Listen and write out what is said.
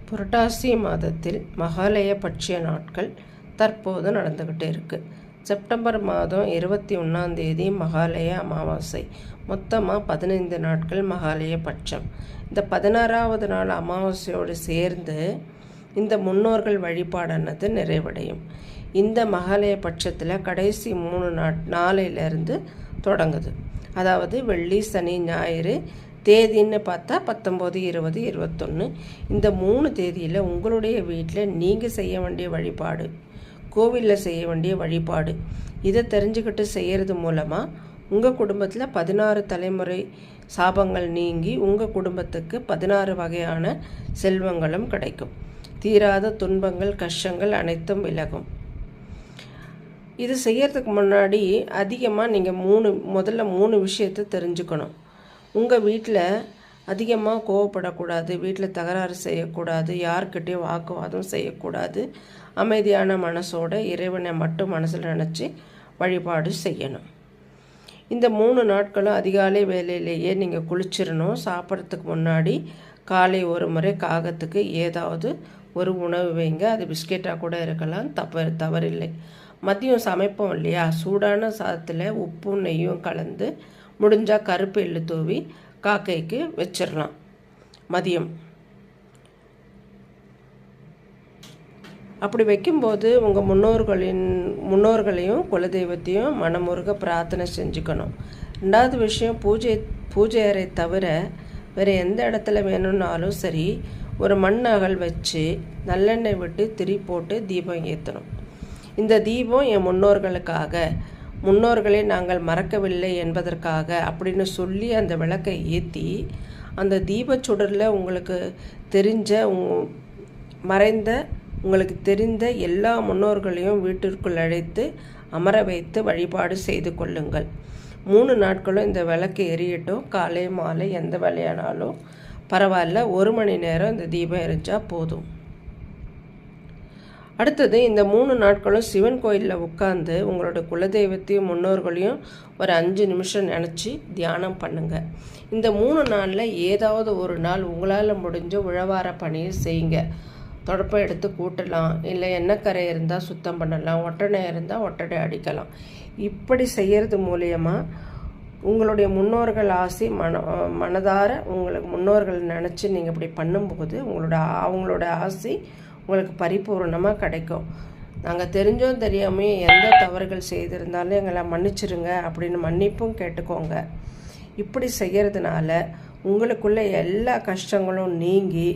புரட்டாசி மாதத்தில் மகாலய பட்ச நாட்கள் தற்போது நடந்துக்கிட்டே இருக்குது. செப்டம்பர் மாதம் 21 மகாலய அமாவாசை. மொத்தமாக 15 நாட்கள் மகாலய பட்சம். இந்த 16வது நாள் அமாவாசையோடு சேர்ந்து இந்த முன்னோர்கள் வழிபாடானது நிறைவடையும். இந்த மகாலய பட்சத்தில் கடைசி 3 நாளையிலேருந்து தொடங்குது. அதாவது வெள்ளி, சனி, ஞாயிறு. தேதின்னு பார்த்தா 19, 20, 21. இந்த 3 தேதியில் உங்களுடைய வீட்டில் நீங்கள் செய்ய வேண்டிய வழிபாடு, கோவிலில் செய்ய வேண்டிய வழிபாடு, இதை தெரிஞ்சுக்கிட்டு செய்கிறது மூலமாக உங்கள் குடும்பத்தில் 16 தலைமுறை சாபங்கள் நீங்கி உங்கள் குடும்பத்துக்கு 16 வகையான செல்வங்களும் கிடைக்கும். தீராத துன்பங்கள், கஷ்டங்கள் அனைத்தும் விலகும். இது செய்யறதுக்கு முன்னாடி அதிகமாக நீங்கள் முதல்ல 3 விஷயத்தை தெரிஞ்சுக்கணும். உங்கள் வீட்டில் அதிகமாக கோவப்படக்கூடாது, வீட்டில் தகராறு செய்யக்கூடாது, யார்கிட்டையும் வாக்குவாதம் செய்யக்கூடாது. அமைதியான மனசோட இறைவனை மட்டும் மனசில் நினச்சி வழிபாடு செய்யணும். இந்த 3 நாட்களும் அதிகாலை வேலையிலேயே நீங்கள் குளிச்சிடணும். சாப்பிட்றதுக்கு முன்னாடி காலை ஒரு முறை காகத்துக்கு ஏதாவது ஒரு உணவு வைங்க. அது பிஸ்கெட்டாக கூட இருக்கலாம், தவறில்லை. மதியம் சமைப்போம் இல்லையா, சூடான சாதத்தில் உப்பும் நெய்யும் கலந்து முடிஞ்சால் கருப்பு எள்ளு தூவி காக்கைக்கு வச்சிடலாம் மதியம். அப்படி வைக்கும்போது உங்கள் முன்னோர்களையும் குலதெய்வத்தையும் மனமுருக பிரார்த்தனை செஞ்சுக்கணும். 2வது விஷயம், பூஜை அறை தவிர வேறு எந்த இடத்துல வேணும்னாலும் சரி, ஒரு மண் அகல் வச்சு நல்லெண்ணெய் விட்டு திரி போட்டு தீபம் ஏற்றணும். இந்த தீபம் என் முன்னோர்களை நாங்கள் மறக்கவில்லை என்பதற்காக அப்படின்னு சொல்லி அந்த விளக்கை ஏற்றி அந்த தீபச்சுடரில் உங்களுக்கு தெரிந்த எல்லா முன்னோர்களையும் வீட்டிற்குள் அழைத்து அமர வைத்து வழிபாடு செய்து கொள்ளுங்கள். 3 நாட்களும் இந்த விளக்கு எரியட்டும். காலை மாலை எந்த வேலையானாலும் பரவாயில்ல, 1 மணி நேரம் இந்த தீபம் எரிஞ்சால் போதும். அடுத்தது, இந்த 3 நாட்களும் சிவன் கோயிலில் உட்காந்து உங்களோட குலதெய்வத்தையும் முன்னோர்களையும் ஒரு 5 நிமிஷம் நினச்சி தியானம் பண்ணுங்கள். இந்த 3 நாளில் ஏதாவது ஒரு நாள் உங்களால் முடிஞ்ச உழவார பணியை செய்யுங்க. தொடப்பம் எடுத்து கூட்டலாம், இல்லை எண்ணெய்க்கரை இருந்தால் சுத்தம் பண்ணலாம், ஒட்டடை இருந்தால் ஒட்டடை அடிக்கலாம். இப்படி செய்கிறது மூலயமா உங்களுடைய முன்னோர்கள் ஆசை மனதார உங்களுக்கு முன்னோர்கள் நினச்சி நீங்கள் இப்படி பண்ணும்போது அவங்களோட ஆசை உங்களுக்கு பரிபூர்ணமாக கிடைக்கும். நாங்கள் தெரிஞ்சோம் தெரியாமல் எந்த தவறுகள் செய்திருந்தாலும் எங்களை மன்னிச்சிருங்க அப்படின்னு மன்னிப்பும் கேட்டுக்கோங்க. இப்படி செய்கிறதுனால உங்களுக்குள்ள எல்லா கஷ்டங்களும் நீங்கி